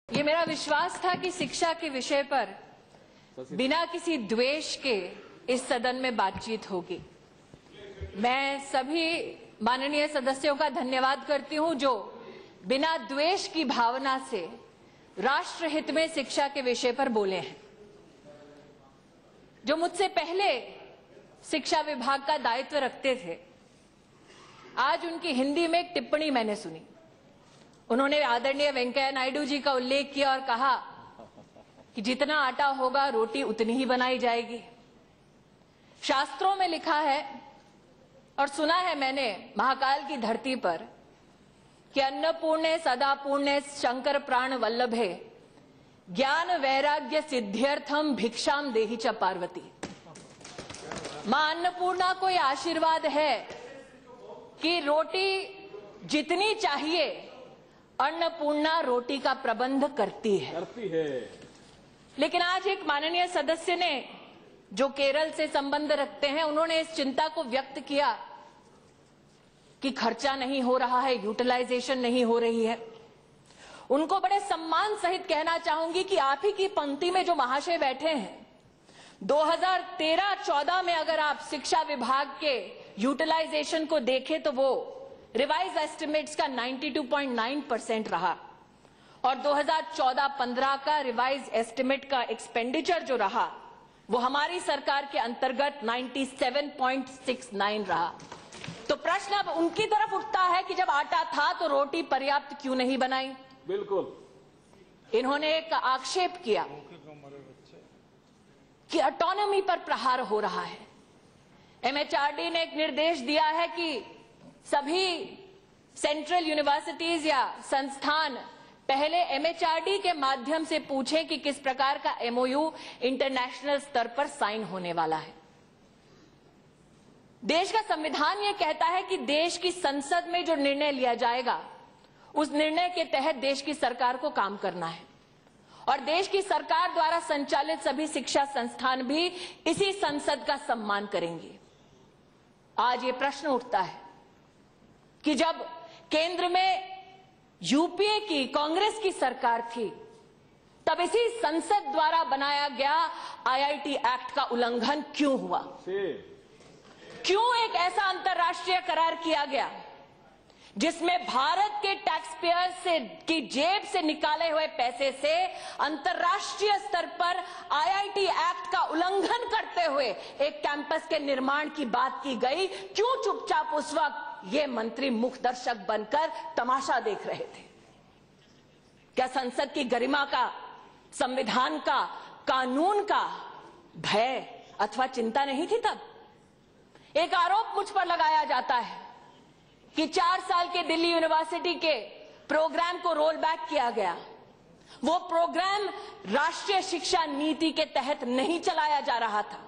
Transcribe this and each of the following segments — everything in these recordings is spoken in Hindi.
ये मेरा विश्वास था कि शिक्षा के विषय पर बिना किसी द्वेष के इस सदन में बातचीत होगी। मैं सभी माननीय सदस्यों का धन्यवाद करती हूं जो बिना द्वेष की भावना से राष्ट्रहित में शिक्षा के विषय पर बोले हैं। जो मुझसे पहले शिक्षा विभाग का दायित्व रखते थे, आज उनकी हिंदी में एक टिप्पणी मैंने सुनी। उन्होंने आदरणीय वेंकैया नायडू जी का उल्लेख किया और कहा कि जितना आटा होगा रोटी उतनी ही बनाई जाएगी। शास्त्रों में लिखा है और सुना है मैंने महाकाल की धरती पर कि अन्नपूर्णे सदा पूर्णे शंकर प्राण वल्लभे ज्ञान वैराग्य सिद्ध्यर्थम भिक्षाम देहि च पार्वती। मां अन्नपूर्णा को यह आशीर्वाद है कि रोटी जितनी चाहिए अन्नपूर्णा रोटी का प्रबंध करती है। लेकिन आज एक माननीय सदस्य ने जो केरल से संबंध रखते हैं, उन्होंने इस चिंता को व्यक्त किया कि खर्चा नहीं हो रहा है, यूटिलाइजेशन नहीं हो रही है। उनको बड़े सम्मान सहित कहना चाहूंगी कि आप ही की पंक्ति में जो महाशय बैठे हैं, 2013-14 में अगर आप शिक्षा विभाग के यूटिलाइजेशन को देखें तो वो रिवाइज एस्टिमेट्स का 92.9% रहा और 2014-15 का रिवाइज एस्टिमेट का एक्सपेंडिचर जो रहा वो हमारी सरकार के अंतर्गत 97.69 रहा। तो प्रश्न अब उनकी तरफ उठता है कि जब आटा था तो रोटी पर्याप्त क्यों नहीं बनाई। बिल्कुल इन्होंने एक आक्षेप किया कि ऑटोनॉमी पर प्रहार हो रहा है। एमएचआरडी ने एक निर्देश दिया है कि सभी सेंट्रल यूनिवर्सिटीज या संस्थान पहले एमएचआरडी के माध्यम से पूछें कि किस प्रकार का एमओयू इंटरनेशनल स्तर पर साइन होने वाला है। देश का संविधान यह कहता है कि देश की संसद में जो निर्णय लिया जाएगा उस निर्णय के तहत देश की सरकार को काम करना है और देश की सरकार द्वारा संचालित सभी शिक्षा संस्थान भी इसी संसद का सम्मान करेंगे। आज ये प्रश्न उठता है कि जब केंद्र में यूपीए की कांग्रेस की सरकार थी तब इसी संसद द्वारा बनाया गया आईआईटी एक्ट का उल्लंघन क्यों हुआ? क्यों एक ऐसा अंतर्राष्ट्रीय करार किया गया जिसमें भारत के टैक्स पेयर से की जेब से निकाले हुए पैसे से अंतर्राष्ट्रीय स्तर पर आईआईटी एक्ट का उल्लंघन करते हुए एक कैंपस के निर्माण की बात की गई? क्यों चुपचाप उस वक्त ये मंत्री मुख्य दर्शक बनकर तमाशा देख रहे थे? क्या संसद की गरिमा का, संविधान का, कानून का भय अथवा चिंता नहीं थी तब? एक आरोप मुझ पर लगाया जाता है कि 4 साल के दिल्ली यूनिवर्सिटी के प्रोग्राम को रोल बैक किया गया। वो प्रोग्राम राष्ट्रीय शिक्षा नीति के तहत नहीं चलाया जा रहा था।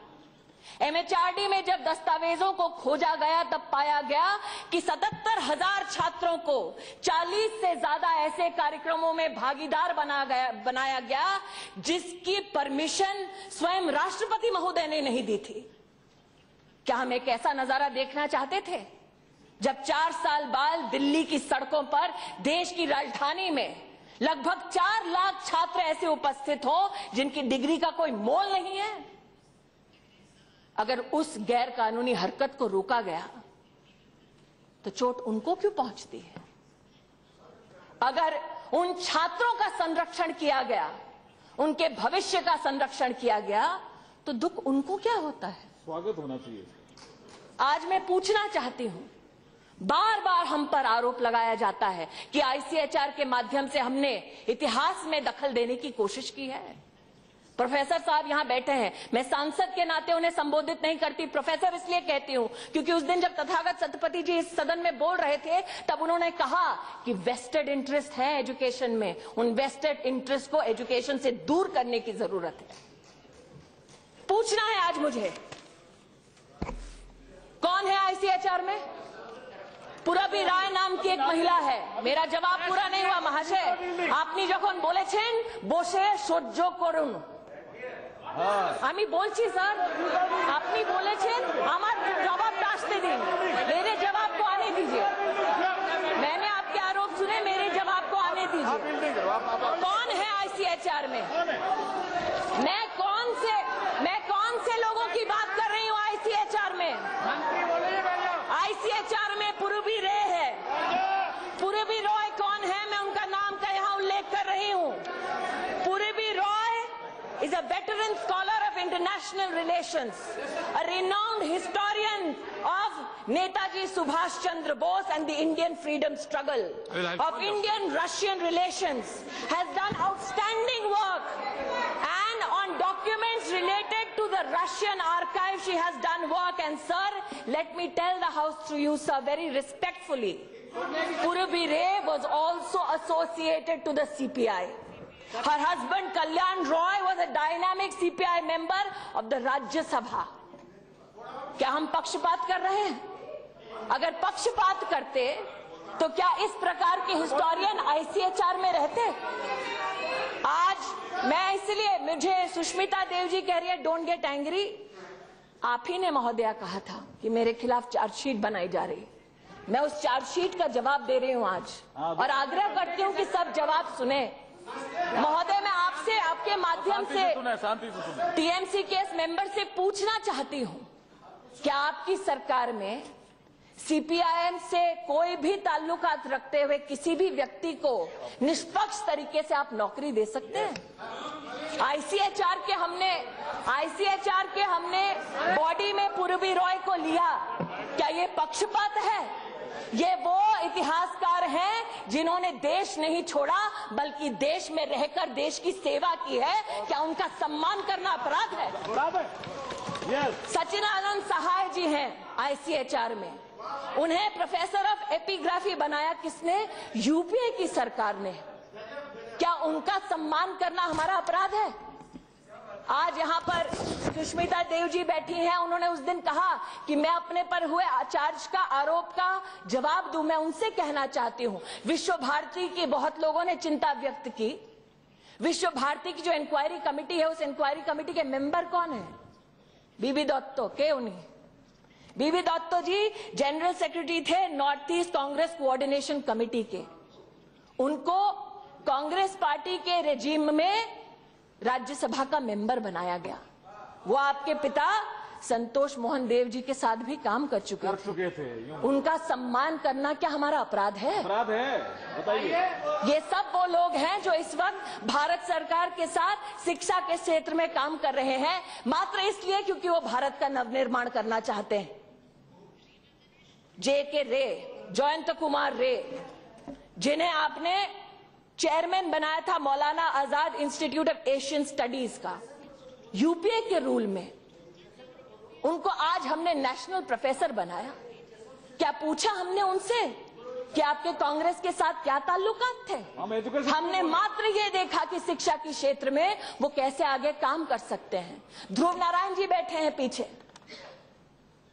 एमएचआरडी में जब दस्तावेजों को खोजा गया तब पाया गया कि 77,000 छात्रों को 40 से ज्यादा ऐसे कार्यक्रमों में भागीदार बनाया गया जिसकी परमिशन स्वयं राष्ट्रपति महोदय ने नहीं दी थी। क्या हम एक ऐसा नजारा देखना चाहते थे जब 4 साल बाद दिल्ली की सड़कों पर देश की राजधानी में लगभग 4 लाख छात्र ऐसे उपस्थित हो जिनकी डिग्री का कोई मोल नहीं है? अगर उस गैर कानूनी हरकत को रोका गया तो चोट उनको क्यों पहुंचती है? अगर उन छात्रों का संरक्षण किया गया, उनके भविष्य का संरक्षण किया गया तो दुख उनको क्या होता है? स्वागत होना चाहिए। आज मैं पूछना चाहती हूं, बार बार हम पर आरोप लगाया जाता है कि आईसीएचआर के माध्यम से हमने इतिहास में दखल देने की कोशिश की है। प्रोफेसर साहब यहां बैठे हैं, मैं सांसद के नाते उन्हें संबोधित नहीं करती, प्रोफेसर इसलिए कहती हूं क्योंकि उस दिन जब तथागत सतपति जी इस सदन में बोल रहे थे तब उन्होंने कहा कि वेस्टेड इंटरेस्ट है एजुकेशन में, उन वेस्टेड इंटरेस्ट को एजुकेशन से दूर करने की जरूरत है। पूछना है आज मुझे, कौन है आईसीएचआर में? পুরবী রায় নাম की एक महिला है। मेरा जवाब पूरा नहीं हुआ महाशय। আপনি যখন বলেছেন বসে সহ্য করুন, আমি বলছি স্যার, আপনি বলেছেন আমার জবাবটা আসতে দিন, मेरे जवाब को आने दीजिए। मैंने आपके आरोप सुने, मेरे जवाब को आने दीजिए। कौन है आईसीएचआर में? मैं कौन से लोगों की बात कर रही हूँ आईसीएचआर में? आईसीएचआर में पूर्वी रे है। पूर्वी रॉय कौन है? मैं उनका नाम का यहाँ उल्लेख कर रही हूँ। पूर्वी Roy is a veteran scholar of international relations, a renowned historian of Netaji Subhash Chandra Bose and the Indian freedom struggle, of Indian-Russian relations, has done outstanding work, and on documents related to the Russian archive she has done work. And sir, let me tell the House through you, sir, very respectfully, Purvi Ray was also associated to the CPI. Her husband Kalyan Roy was a dynamic CPI member of the Rajya Sabha. क्या हम पक्षपात कर रहे हैं? अगर पक्षपात करते तो क्या इस प्रकार के हिस्टोरियन आईसीएचआर में रहते? आज मैं इसलिए, मुझे सुष्मिता देव जी कह रही है डोंट गेट एंग्री। आप ही ने महोदया कहा था कि मेरे खिलाफ चार्जशीट बनाई जा रही। मैं उस चार्जशीट का जवाब दे रही हूं आज, और आग्रह करती हूं कि सब जवाब सुने। महोदय, मैं आपसे, आपके माध्यम से टीएमसी केस मेंबर से पूछना चाहती हूं, क्या आपकी सरकार में सीपीआईएम से कोई भी ताल्लुकात रखते हुए किसी भी व्यक्ति को निष्पक्ष तरीके से आप नौकरी दे सकते हैं? आईसीएचआर के हमने बॉडी में पूर्वी रॉय को लिया, क्या ये पक्षपात है? ये वो इतिहासकार हैं जिन्होंने देश नहीं छोड़ा बल्कि देश में रहकर देश की सेवा की है। क्या उनका सम्मान करना अपराध है? सचिनानंद सहाय जी हैं आईसीएचआर में, उन्हें प्रोफेसर ऑफ एपिग्राफी बनाया किसने? यूपीए की सरकार ने। क्या उनका सम्मान करना हमारा अपराध है? आज यहाँ पर सुष्मिता देव जी बैठी हैं, उन्होंने उस दिन कहा कि मैं अपने पर हुए चार्ज का, आरोप का जवाब दूं। मैं उनसे कहना चाहती हूं, विश्व भारती की बहुत लोगों ने चिंता व्यक्त की। विश्व भारती की जो इंक्वायरी कमेटी है, उस इंक्वायरी कमेटी के मेंबर कौन है? बीबी दत्तो के उन्हीं। बीबी दत्तो जी जनरल सेक्रेटरी थे north east Congress coordination committee के। उनको कांग्रेस पार्टी के रेजिम में राज्यसभा का मेंबर बनाया गया। वो आपके पिता संतोष मोहन देव जी के साथ भी काम कर चुके थे। उनका सम्मान करना क्या हमारा अपराध है? अपराध है, बताइए। ये सब वो लोग हैं जो इस वक्त भारत सरकार के साथ शिक्षा के क्षेत्र में काम कर रहे हैं, मात्र इसलिए क्योंकि वो भारत का नवनिर्माण करना चाहते हैं। JK रे, जयंत कुमार रे, जिन्हें आपने चेयरमैन बनाया था Maulana Azad institute of Asian studies का, यूपीए के रूल में, उनको आज हमने नेशनल प्रोफेसर बनाया। क्या पूछा हमने उनसे कि आपके कांग्रेस के साथ क्या ताल्लुकात थे? हमने मात्र ये देखा कि शिक्षा के क्षेत्र में वो कैसे आगे काम कर सकते हैं। ध्रुव नारायण जी बैठे हैं पीछे,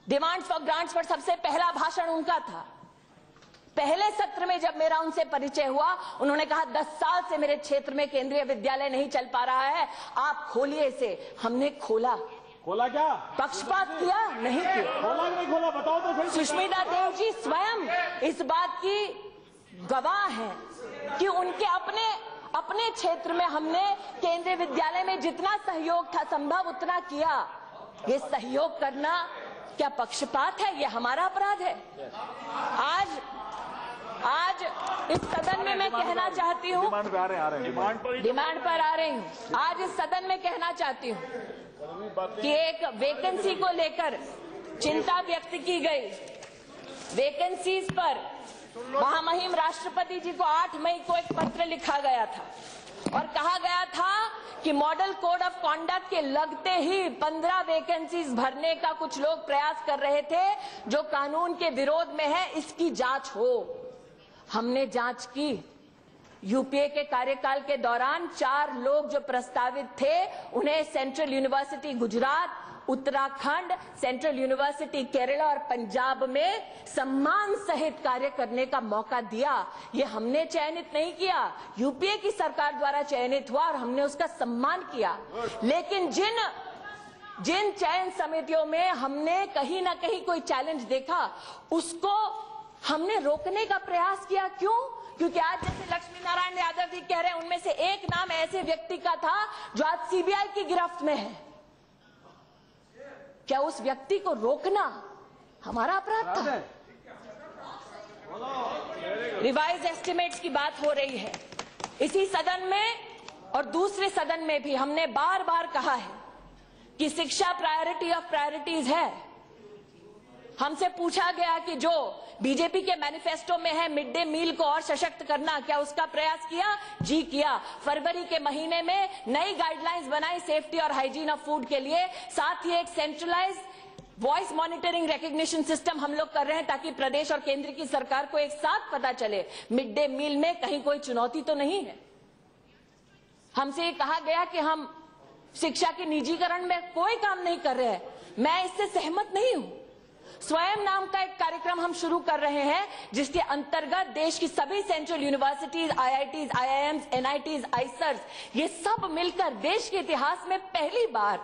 डिमांड्स फॉर ग्रांट्स पर सबसे पहला भाषण उनका था। पहले सत्र में जब मेरा उनसे परिचय हुआ, उन्होंने कहा 10 साल से मेरे क्षेत्र में केंद्रीय विद्यालय नहीं चल पा रहा है, आप खोलिए इसे। हमने खोला। क्या पक्षपात किया? नहीं किया। खोला नहीं खोला, बताओ तो सही। सुष्मिता देव जी स्वयं इस बात की गवाह हैं कि उनके अपने क्षेत्र में हमने केंद्रीय विद्यालय में जितना सहयोग था संभव उतना किया। ये सहयोग करना क्या पक्षपात है? ये हमारा अपराध है। आज इस सदन में मैं कहना चाहती हूँ, डिमांड पर आ रही हूँ। आज इस सदन में कहना चाहती हूँ कि एक वैकेंसी को लेकर चिंता व्यक्त की गई। वैकेंसीज पर महामहिम राष्ट्रपति जी को 8 मई को एक पत्र लिखा गया था और कहा गया था कि मॉडल कोड ऑफ कॉन्डक्ट के लगते ही 15 वैकेंसीज भरने का कुछ लोग प्रयास कर रहे थे जो कानून के विरोध में है, इसकी जांच हो। हमने जांच की। यूपीए के कार्यकाल के दौरान 4 लोग जो प्रस्तावित थे, उन्हें central university Gujarat, Uttarakhand, central university Kerala और पंजाब में सम्मान सहित कार्य करने का मौका दिया। ये हमने चयनित नहीं किया, यूपीए की सरकार द्वारा चयनित हुआ और हमने उसका सम्मान किया। लेकिन जिन चयन समितियों में हमने कहीं ना कहीं कोई चैलेंज देखा, उसको हमने रोकने का प्रयास किया। क्यों? क्योंकि आज जैसे लक्ष्मी नारायण यादव जी कह रहे हैं, उनमें से एक नाम ऐसे व्यक्ति का था जो आज सीबीआई की गिरफ्त में है। क्या उस व्यक्ति को रोकना हमारा अपराध था? रिवाइज एस्टिमेट्स की बात हो रही है इसी सदन में और दूसरे सदन में भी। हमने बार बार कहा है कि शिक्षा प्रायोरिटी ऑफ प्रायोरिटीज है। हमसे पूछा गया कि जो बीजेपी के मैनिफेस्टो में है मिड डे मील को और सशक्त करना, क्या उसका प्रयास किया? जी किया। फरवरी के महीने में नई गाइडलाइंस बनाई सेफ्टी और हाइजीन ऑफ फूड के लिए। साथ ही एक centralise voice monitoring recognition system हम लोग कर रहे हैं ताकि प्रदेश और केंद्र की सरकार को एक साथ पता चले मिड डे मील में कहीं कोई चुनौती तो नहीं है। हमसे ये कहा गया कि हम शिक्षा के निजीकरण में कोई काम नहीं कर रहे हैं। मैं इससे सहमत नहीं हूं। स्वयं नाम का एक कार्यक्रम हम शुरू कर रहे हैं जिसके अंतर्गत देश की सभी central universities, IITs, IIMs, NITs, IISERs, ये सब मिलकर देश के इतिहास में पहली बार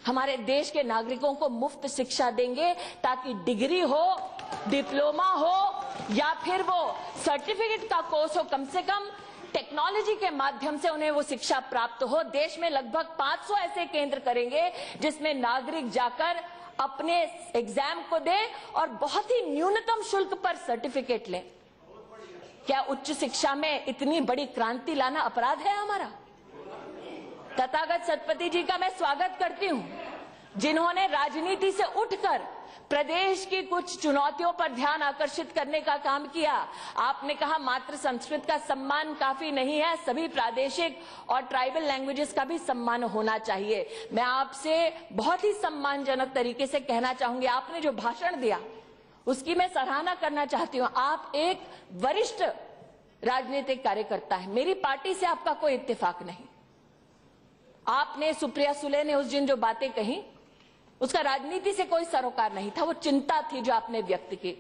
हमारे देश के नागरिकों को मुफ्त शिक्षा देंगे ताकि डिग्री हो, डिप्लोमा हो या फिर वो सर्टिफिकेट का कोर्स हो, कम से कम टेक्नोलॉजी के माध्यम से उन्हें वो शिक्षा प्राप्त हो। देश में लगभग 500 ऐसे केंद्र करेंगे जिसमें नागरिक जाकर अपने एग्जाम को दे और बहुत ही न्यूनतम शुल्क पर सर्टिफिकेट ले। क्या उच्च शिक्षा में इतनी बड़ी क्रांति लाना अपराध है हमारा? तथागत सतपति जी का मैं स्वागत करती हूं, जिन्होंने राजनीति से उठकर प्रदेश की कुछ चुनौतियों पर ध्यान आकर्षित करने का काम किया। आपने कहा मात्र संस्कृत का सम्मान काफी नहीं है, सभी प्रादेशिक और ट्राइबल लैंग्वेजेस का भी सम्मान होना चाहिए। मैं आपसे बहुत ही सम्मानजनक तरीके से कहना चाहूंगी, आपने जो भाषण दिया उसकी मैं सराहना करना चाहती हूं। आप एक वरिष्ठ राजनीतिक कार्यकर्ता है, मेरी पार्टी से आपका कोई इत्तेफाक नहीं। आपने, सुप्रिया सुले ने उस दिन जो बातें कही उसका राजनीति से कोई सरोकार नहीं था, वो चिंता थी जो आपने व्यक्त की।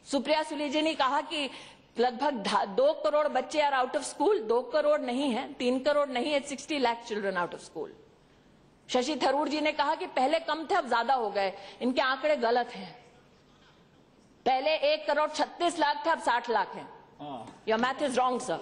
सुप्रिया सुले जी ने कहा कि लगभग 2 करोड़ बच्चे are out of school. 2 crore नहीं है, 3 करोड़ नहीं है, 60 lakh children out of school. Shashi Tharoor ji ने कहा कि पहले कम थे अब ज्यादा हो गए। इनके आंकड़े गलत हैं। पहले 1 करोड़ 36 लाख थे, अब 60 लाख हैं। Your math is wrong, sir.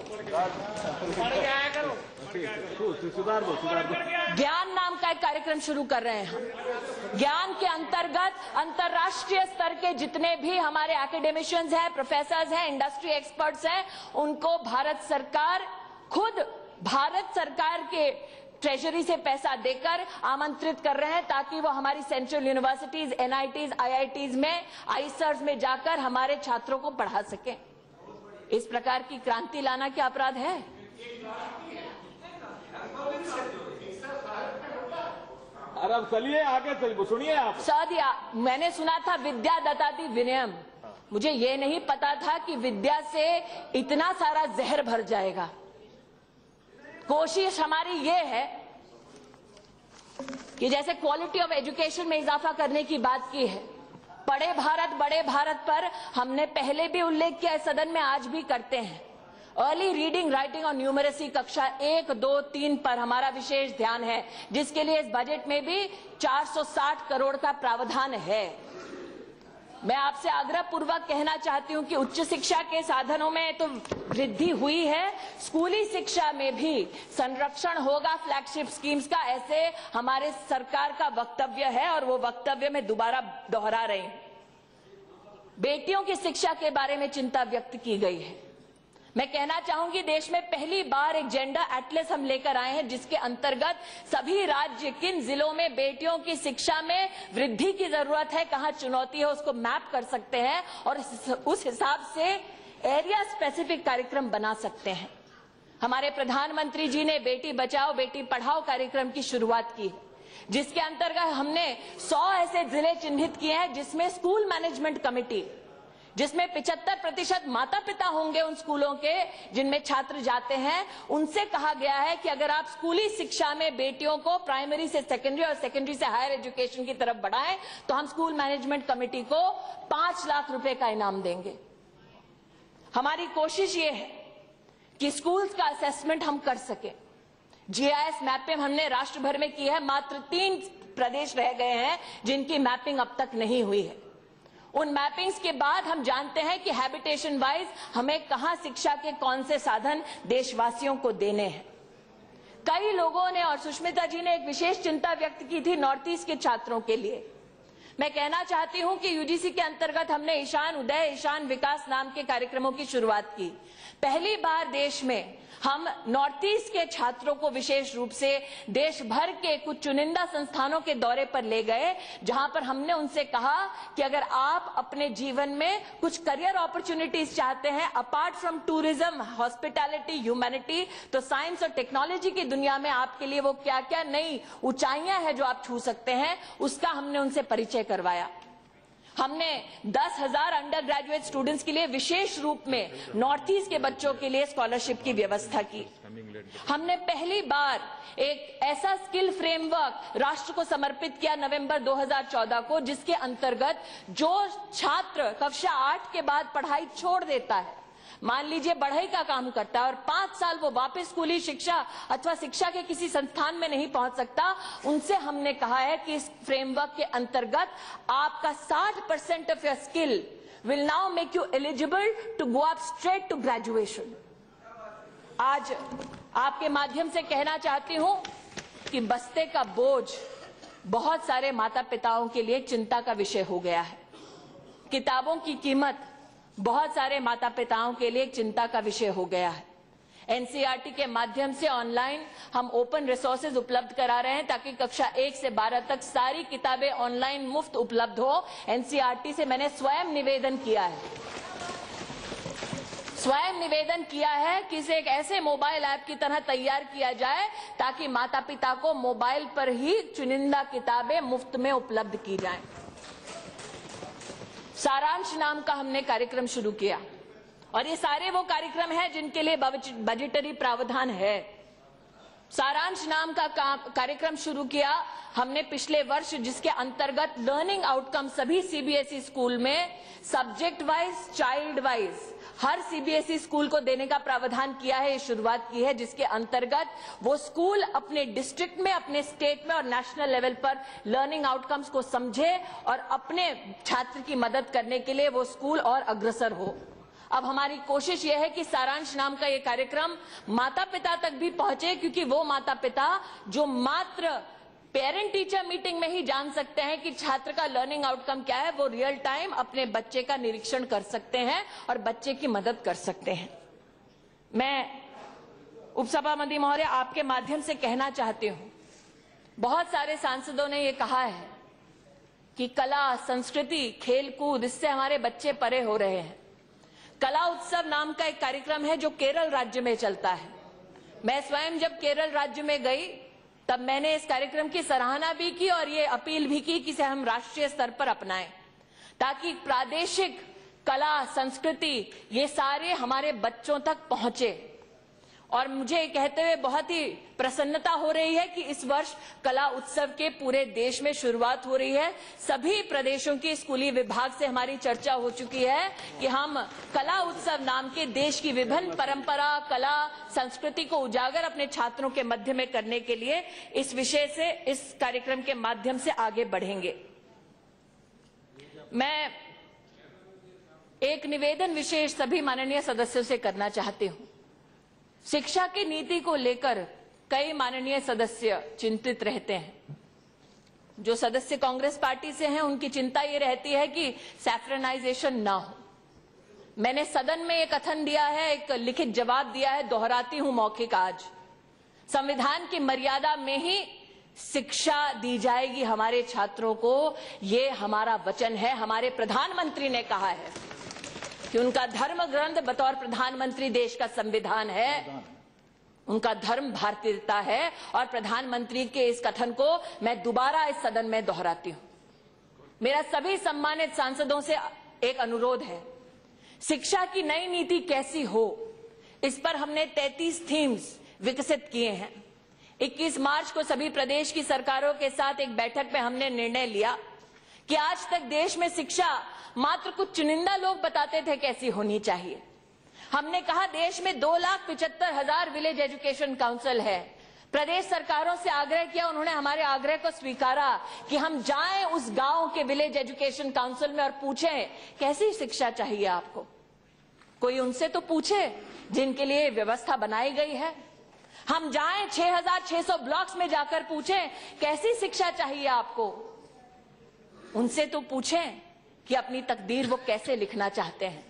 ज्ञान नाम का एक कार्यक्रम शुरू कर रहे हैं हम। ज्ञान के अंतर्गत अंतर्राष्ट्रीय स्तर के जितने भी हमारे एकेडमिशियंस हैं, प्रोफेसर्स हैं, इंडस्ट्री एक्सपर्ट्स हैं, उनको भारत सरकार खुद भारत सरकार के ट्रेजरी से पैसा देकर आमंत्रित कर रहे हैं ताकि वो हमारी सेंट्रल यूनिवर्सिटीज, एनआईटीज, आईआईटीज में, आईसर्स में जाकर हमारे छात्रों को पढ़ा सके। इस प्रकार की क्रांति लाना क्या अपराध है? अरे अब चलिए आगे चलिए, सुनिए आप। सर, मैंने सुना था विद्या दत्ताति विनयम। मुझे ये नहीं पता था कि विद्या से इतना सारा जहर भर जाएगा। कोशिश हमारी ये है कि जैसे क्वालिटी ऑफ एजुकेशन में इजाफा करने की बात की है, पढ़े भारत बड़े भारत पर हमने पहले भी उल्लेख किया, सदन में आज भी करते हैं। अर्ली रीडिंग, राइटिंग और न्यूमरेसी कक्षा 1, 2, 3 पर हमारा विशेष ध्यान है, जिसके लिए इस बजट में भी 460 करोड़ का प्रावधान है। मैं आपसे आग्रह पूर्वक कहना चाहती हूं कि उच्च शिक्षा के साधनों में तो वृद्धि हुई है, स्कूली शिक्षा में भी संरक्षण होगा फ्लैगशिप स्कीम्स का, ऐसे हमारे सरकार का वक्तव्य है और वो वक्तव्य में दोबारा दोहरा रहे हैं। बेटियों की शिक्षा के बारे में चिंता व्यक्त की गई है। मैं कहना चाहूंगी देश में पहली बार एक जेंडर एटलस हम लेकर आए हैं, जिसके अंतर्गत सभी राज्य किन जिलों में बेटियों की शिक्षा में वृद्धि की जरूरत है, कहां चुनौती है, उसको मैप कर सकते हैं और उस हिसाब से एरिया स्पेसिफिक कार्यक्रम बना सकते हैं। हमारे प्रधानमंत्री जी ने बेटी बचाओ बेटी पढ़ाओ कार्यक्रम की शुरुआत की, जिसके अंतर्गत हमने 100 ऐसे जिले चिन्हित किए हैं जिसमें स्कूल मैनेजमेंट कमेटी, जिसमें 75% माता पिता होंगे उन स्कूलों के जिनमें छात्र जाते हैं, उनसे कहा गया है कि अगर आप स्कूली शिक्षा में बेटियों को प्राइमरी से सेकेंडरी और सेकेंडरी से हायर एजुकेशन की तरफ बढ़ाएं तो हम स्कूल मैनेजमेंट कमेटी को 5 लाख रुपए का इनाम देंगे। हमारी कोशिश ये है कि स्कूल्स का असेसमेंट हम कर सके। जीआईएस मैपिंग हमने राष्ट्र भर में की है, मात्र 3 प्रदेश रह गए हैं जिनकी मैपिंग अब तक नहीं हुई है। उन मैपिंग्स के बाद हम जानते हैं कि हैबिटेशन वाइज हमें कहां शिक्षा के कौन से साधन देशवासियों को देने हैं। कई लोगों ने और सुष्मिता जी ने एक विशेष चिंता व्यक्त की थी नॉर्थ ईस्ट के छात्रों के लिए। मैं कहना चाहती हूं कि यूजीसी के अंतर्गत हमने ईशान उदय, ईशान विकास नाम के कार्यक्रमों की शुरुआत की। पहली बार देश में हम नॉर्थ ईस्ट के छात्रों को विशेष रूप से देश भर के कुछ चुनिंदा संस्थानों के दौरे पर ले गए, जहां पर हमने उनसे कहा कि अगर आप अपने जीवन में कुछ करियर अपॉर्चुनिटीज चाहते हैं apart from tourism, hospitality, humanity, तो साइंस और टेक्नोलॉजी की दुनिया में आपके लिए वो क्या क्या नई ऊंचाइयां हैं जो आप छू सकते हैं, उसका हमने उनसे परिचय करवाया। हमने 10,000 अंडर ग्रेजुएट स्टूडेंट्स के लिए विशेष रूप में नॉर्थ ईस्ट के बच्चों के लिए स्कॉलरशिप की व्यवस्था की। हमने पहली बार एक ऐसा स्किल फ्रेमवर्क राष्ट्र को समर्पित किया नवंबर 2014 को, जिसके अंतर्गत जो छात्र कक्षा 8 के बाद पढ़ाई छोड़ देता है, मान लीजिए बढ़ई का काम करता है और 5 साल वो वापस स्कूली शिक्षा अथवा शिक्षा के किसी संस्थान में नहीं पहुंच सकता, उनसे हमने कहा है कि इस फ्रेमवर्क के अंतर्गत आपका 60% of your skill will now make you eligible to go up straight to graduation. आज आपके माध्यम से कहना चाहती हूं कि बस्ते का बोझ बहुत सारे माता पिताओं के लिए चिंता का विषय हो गया है। किताबों की कीमत बहुत सारे माता पिताओं के लिए एक चिंता का विषय हो गया है। एनसीईआरटी के माध्यम से ऑनलाइन हम ओपन रिसोर्सेज उपलब्ध करा रहे हैं ताकि कक्षा 1 से 12 तक सारी किताबें ऑनलाइन मुफ्त उपलब्ध हो। एनसीईआरटी से मैंने स्वयं निवेदन किया है कि इसे एक ऐसे मोबाइल ऐप की तरह तैयार किया जाए ताकि माता पिता को मोबाइल पर ही चुनिंदा किताबें मुफ्त में उपलब्ध की जाएं। सारांश नाम का हमने कार्यक्रम शुरू किया और ये सारे वो कार्यक्रम हैं जिनके लिए बजटरी प्रावधान है। सारांश नाम का कार्यक्रम शुरू किया हमने पिछले वर्ष, जिसके अंतर्गत लर्निंग आउटकम सभी सीबीएसई स्कूल में सब्जेक्ट वाइज, चाइल्ड वाइज हर सीबीएसई स्कूल को देने का प्रावधान किया है। ये शुरुआत की है जिसके अंतर्गत वो स्कूल अपने डिस्ट्रिक्ट में, अपने स्टेट में और नेशनल लेवल पर लर्निंग आउटकम्स को समझे और अपने छात्र की मदद करने के लिए वो स्कूल और अग्रसर हो। अब हमारी कोशिश यह है कि सारांश नाम का ये कार्यक्रम माता पिता तक भी पहुंचे, क्योंकि वो माता पिता जो मात्र पेरेंट टीचर मीटिंग में ही जान सकते हैं कि छात्र का लर्निंग आउटकम क्या है, वो रियल टाइम अपने बच्चे का निरीक्षण कर सकते हैं और बच्चे की मदद कर सकते हैं। मैं उपसभापति महोदय आपके माध्यम से कहना चाहती हूं, बहुत सारे सांसदों ने ये कहा है कि कला, संस्कृति, खेलकूद, इससे हमारे बच्चे परे हो रहे हैं। कला उत्सव नाम का एक कार्यक्रम है जो केरल राज्य में चलता है। मैं स्वयं जब केरल राज्य में गई तब मैंने इस कार्यक्रम की सराहना भी की और ये अपील भी की कि इसे हम राष्ट्रीय स्तर पर अपनाएं, ताकि प्रादेशिक कला, संस्कृति ये सारे हमारे बच्चों तक पहुंचे। और मुझे कहते हुए बहुत ही प्रसन्नता हो रही है कि इस वर्ष कला उत्सव के पूरे देश में शुरुआत हो रही है। सभी प्रदेशों की स्कूली विभाग से हमारी चर्चा हो चुकी है कि हम कला उत्सव नाम के देश की विभिन्न परंपरा, कला, संस्कृति को उजागर अपने छात्रों के मध्य में करने के लिए इस विषय से, इस कार्यक्रम के माध्यम से आगे बढ़ेंगे। मैं एक निवेदन विशेष सभी माननीय सदस्यों से करना चाहती हूं। शिक्षा की नीति को लेकर कई माननीय सदस्य चिंतित रहते हैं। जो सदस्य कांग्रेस पार्टी से हैं उनकी चिंता ये रहती है कि सैफ्रनाइजेशन ना हो। मैंने सदन में एक कथन दिया है, एक लिखित जवाब दिया है, दोहराती हूं मौखिक आज। संविधान की मर्यादा में ही शिक्षा दी जाएगी हमारे छात्रों को, ये हमारा वचन है। हमारे प्रधानमंत्री ने कहा है कि उनका धर्म ग्रंथ बतौर प्रधानमंत्री देश का संविधान है, उनका धर्म भारतीयता है। और प्रधानमंत्री के इस कथन को मैं दोबारा इस सदन में दोहराती हूं। मेरा सभी सम्मानित सांसदों से एक अनुरोध है, शिक्षा की नई नीति कैसी हो, इस पर हमने 33 थीम्स विकसित किए हैं। 21 मार्च को सभी प्रदेश की सरकारों के साथ एक बैठक में हमने निर्णय लिया कि आज तक देश में शिक्षा मात्र कुछ चुनिंदा लोग बताते थे कैसी होनी चाहिए। हमने कहा देश में 2,75,000 विलेज एजुकेशन काउंसिल है, प्रदेश सरकारों से आग्रह किया, उन्होंने हमारे आग्रह को स्वीकारा कि हम जाएं उस गांव के विलेज एजुकेशन काउंसिल में और पूछें कैसी शिक्षा चाहिए आपको। कोई उनसे तो पूछे जिनके लिए व्यवस्था बनाई गई है। हम जाएं 6,600 ब्लॉक्स में जाकर पूछें कैसी शिक्षा चाहिए आपको। उनसे तो पूछें कि अपनी तकदीर वो कैसे लिखना चाहते हैं।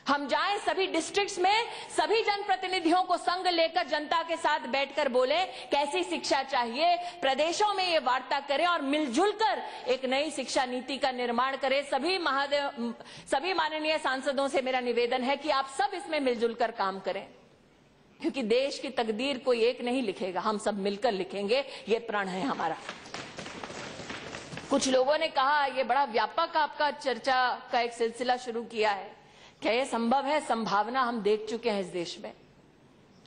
हम जाएं सभी डिस्ट्रिक्ट्स में, सभी जनप्रतिनिधियों को संग लेकर जनता के साथ बैठकर बोले कैसी शिक्षा चाहिए। प्रदेशों में ये वार्ता करें और मिलजुल कर एक नई शिक्षा नीति का निर्माण करें। सभी माननीय सांसदों से मेरा निवेदन है कि आप सब इसमें मिलजुल कर काम करें, क्योंकि देश की तकदीर कोई एक नहीं लिखेगा, हम सब मिलकर लिखेंगे। ये प्रण है हमारा। कुछ लोगों ने कहा ये बड़ा व्यापक आपका चर्चा का एक सिलसिला शुरू किया है। क्या यह संभव है? संभावना हम देख चुके हैं इस देश में।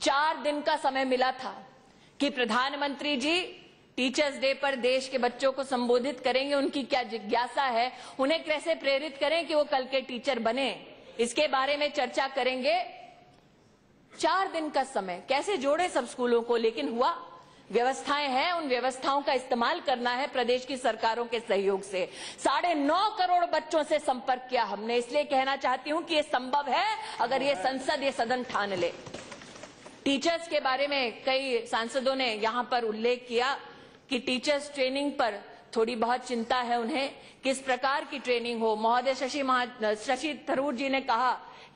4 दिन का समय मिला था कि प्रधानमंत्री जी टीचर्स डे पर देश के बच्चों को संबोधित करेंगे। उनकी क्या जिज्ञासा है, उन्हें कैसे प्रेरित करें कि वो कल के टीचर बने, इसके बारे में चर्चा करेंगे। 4 दिन का समय कैसे जोड़े सब स्कूलों को, लेकिन हुआ। व्यवस्थाएं हैं, उन व्यवस्थाओं का इस्तेमाल करना है प्रदेश की सरकारों के सहयोग से। 9.5 करोड़ बच्चों से संपर्क किया हमने। इसलिए कहना चाहती हूं कि यह संभव है अगर ये संसद, ये सदन ठान ले। टीचर्स के बारे में कई सांसदों ने यहां पर उल्लेख किया कि टीचर्स ट्रेनिंग पर थोड़ी बहुत चिंता है उन्हें, किस प्रकार की ट्रेनिंग हो। महोदय शशि थरूर जी ने कहा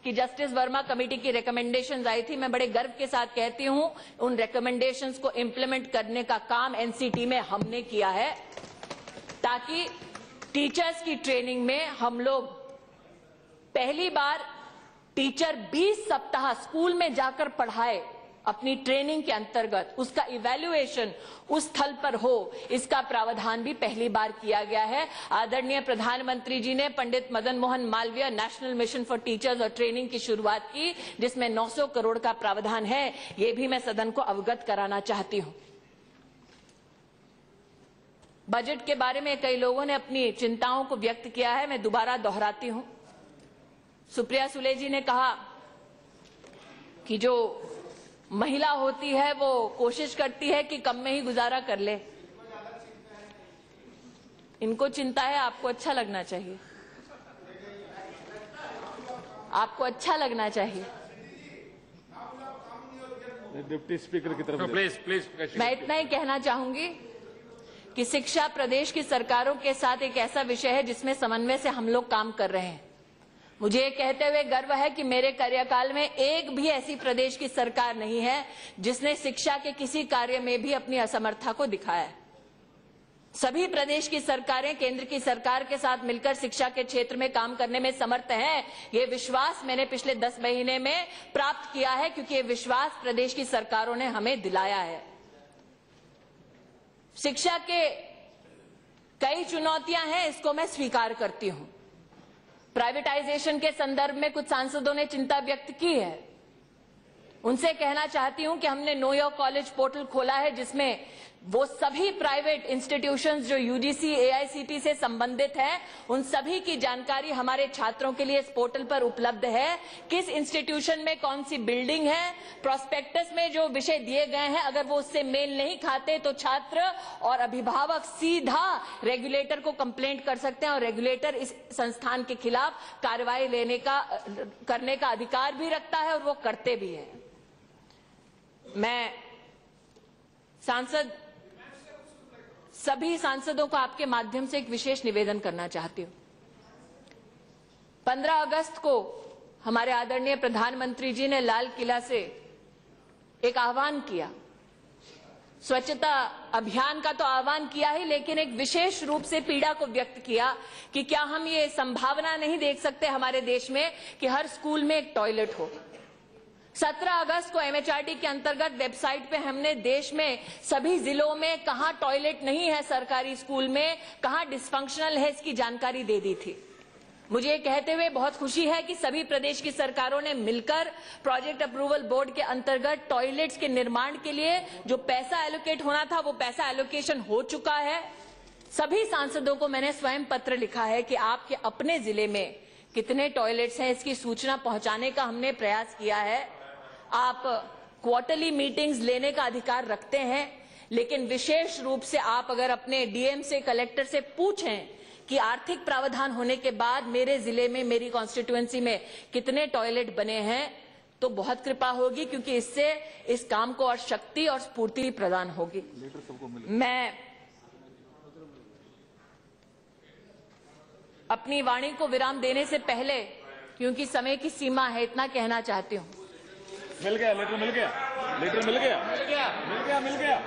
कि जस्टिस वर्मा कमेटी की रिकमेंडेशंस आई थी। मैं बड़े गर्व के साथ कहती हूं उन रिकमेंडेशंस को इंप्लीमेंट करने का काम एनसीटी में हमने किया है, ताकि टीचर्स की ट्रेनिंग में हम लोग पहली बार टीचर 20 सप्ताह स्कूल में जाकर पढ़ाए अपनी ट्रेनिंग के अंतर्गत, उसका इवैल्यूएशन उस स्थल पर हो, इसका प्रावधान भी पहली बार किया गया है। आदरणीय प्रधानमंत्री जी ने Pandit Madan Mohan Malviya national mission for teachers और ट्रेनिंग की शुरुआत की, जिसमें 900 करोड़ का प्रावधान है। ये भी मैं सदन को अवगत कराना चाहती हूं। बजट के बारे में कई लोगों ने अपनी चिंताओं को व्यक्त किया है, मैं दोबारा दोहराती हूं। सुप्रिया सुले जी ने कहा कि जो महिला होती है वो कोशिश करती है कि कम में ही गुजारा कर ले। इनको चिंता है, आपको अच्छा लगना चाहिए, आपको अच्छा लगना चाहिए। डिप्टी स्पीकर की तरफ प्लीज। मैं इतना ही कहना चाहूंगी कि शिक्षा प्रदेश की सरकारों के साथ एक ऐसा विषय है जिसमें समन्वय से हम लोग काम कर रहे हैं। मुझे ये कहते हुए गर्व है कि मेरे कार्यकाल में एक भी ऐसी प्रदेश की सरकार नहीं है जिसने शिक्षा के किसी कार्य में भी अपनी असमर्थता को दिखाया है। सभी प्रदेश की सरकारें केंद्र की सरकार के साथ मिलकर शिक्षा के क्षेत्र में काम करने में समर्थ हैं। ये विश्वास मैंने पिछले 10 महीने में प्राप्त किया है, क्योंकि ये विश्वास प्रदेश की सरकारों ने हमें दिलाया है। शिक्षा के कई चुनौतियां हैं, इसको मैं स्वीकार करती हूं। प्राइवेटाइजेशन के संदर्भ में कुछ सांसदों ने चिंता व्यक्त की है। उनसे कहना चाहती हूं कि हमने नो योर कॉलेज पोर्टल खोला है, जिसमें वो सभी प्राइवेट इंस्टीट्यूशंस जो यूजीसी एआईसीटी से संबंधित हैं, उन सभी की जानकारी हमारे छात्रों के लिए इस पोर्टल पर उपलब्ध है। किस इंस्टीट्यूशन में कौन सी बिल्डिंग है, प्रोस्पेक्टस में जो विषय दिए गए हैं अगर वो उससे मेल नहीं खाते तो छात्र और अभिभावक सीधा रेगुलेटर को कंप्लेंट कर सकते हैं और रेगुलेटर इस संस्थान के खिलाफ कार्रवाई करने का अधिकार भी रखता है और वो करते भी है। मैं सभी सांसदों को आपके माध्यम से एक विशेष निवेदन करना चाहती हूं। 15 अगस्त को हमारे आदरणीय प्रधानमंत्री जी ने लाल किला से एक आह्वान किया। स्वच्छता अभियान का तो आह्वान किया ही, लेकिन एक विशेष रूप से पीड़ा को व्यक्त किया कि क्या हम ये संभावना नहीं देख सकते हमारे देश में कि हर स्कूल में एक टॉयलेट हो। 17 अगस्त को एमएचआरडी के अंतर्गत वेबसाइट पे हमने देश में सभी जिलों में कहां टॉयलेट नहीं है सरकारी स्कूल में, कहां डिस्फंक्शनल है, इसकी जानकारी दे दी थी। मुझे ये कहते हुए बहुत खुशी है कि सभी प्रदेश की सरकारों ने मिलकर प्रोजेक्ट अप्रूवल बोर्ड के अंतर्गत टॉयलेट्स के निर्माण के लिए जो पैसा एलोकेट होना था वो पैसा एलोकेशन हो चुका है। सभी सांसदों को मैंने स्वयं पत्र लिखा है कि आपके अपने जिले में कितने टॉयलेट्स हैं, इसकी सूचना पहुंचाने का हमने प्रयास किया है। आप क्वार्टरली मीटिंग्स लेने का अधिकार रखते हैं, लेकिन विशेष रूप से आप अगर अपने डीएम से, कलेक्टर से पूछें कि आर्थिक प्रावधान होने के बाद मेरे जिले में, मेरी कॉन्स्टिट्यूएंसी में कितने टॉयलेट बने हैं, तो बहुत कृपा होगी, क्योंकि इससे इस काम को और शक्ति और स्फूर्ति प्रदान होगी। मैं अपनी वाणी को विराम देने से पहले, क्योंकि समय की सीमा है, इतना कहना चाहती हूं। मिल गया लेटर, मिल गया लेटर, मिल गया मिल गया मिल गया मिल गया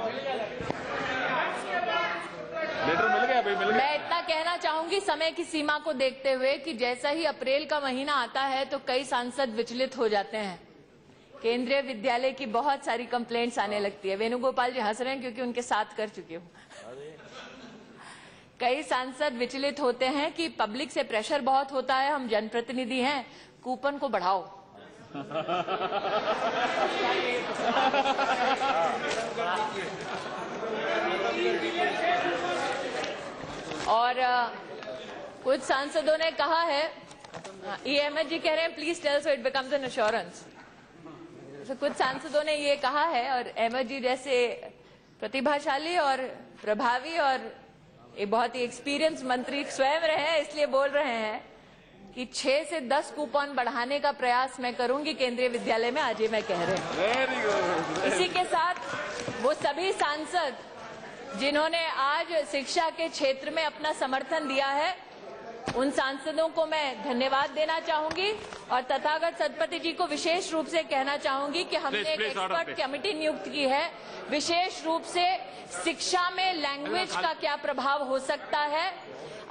लेटर, मिल गया भाई, मिल गया। मैं इतना कहना चाहूंगी समय की सीमा को देखते हुए कि जैसा ही अप्रैल का महीना आता है तो कई सांसद विचलित हो जाते हैं। केंद्रीय विद्यालय की बहुत सारी कंप्लेंट्स आने लगती है। वेणुगोपाल जी हंस रहे हैं क्योंकि उनके साथ कर चुकी हूं। कई सांसद विचलित होते हैं कि पब्लिक से प्रेशर बहुत होता है, हम जनप्रतिनिधि हैं, कूपन को बढ़ाओ। और कुछ सांसदों ने कहा है, अहमद जी कह रहे हैं please tell so it becomes an assurance. तो कुछ सांसदों ने ये कहा है, और अहमद जी जैसे प्रतिभाशाली और प्रभावी और एक बहुत ही एक्सपीरियंस मंत्री स्वयं रहे हैं, इसलिए बोल रहे हैं कि 6 से 10 कूपन बढ़ाने का प्रयास मैं करूंगी केंद्रीय विद्यालय में, आज ये मैं कह रहे हैं। इसी के साथ वो सभी सांसद जिन्होंने आज शिक्षा के क्षेत्र में अपना समर्थन दिया है, उन सांसदों को मैं धन्यवाद देना चाहूंगी, और तथागत सतपति जी को विशेष रूप से कहना चाहूंगी कि हमने एक एक्सपर्ट कमेटी नियुक्त की है, विशेष रूप से शिक्षा में लैंग्वेज का क्या प्रभाव हो सकता है।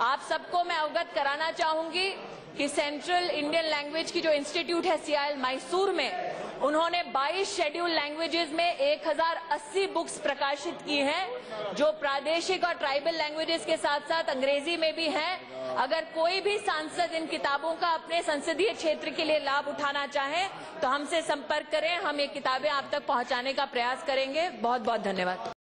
आप सबको मैं अवगत कराना चाहूंगी कि सेंट्रल इंडियन लैंग्वेज की जो इंस्टीट्यूट है CIL मैसूर में, उन्होंने 22 शेड्यूल लैंग्वेजेस में 1080 बुक्स प्रकाशित की हैं, जो प्रादेशिक और ट्राइबल लैंग्वेजेस के साथ साथ अंग्रेजी में भी हैं। अगर कोई भी सांसद इन किताबों का अपने संसदीय क्षेत्र के लिए लाभ उठाना चाहे तो हमसे संपर्क करें, हम ये किताबें आप तक पहुंचाने का प्रयास करेंगे। बहुत बहुत धन्यवाद।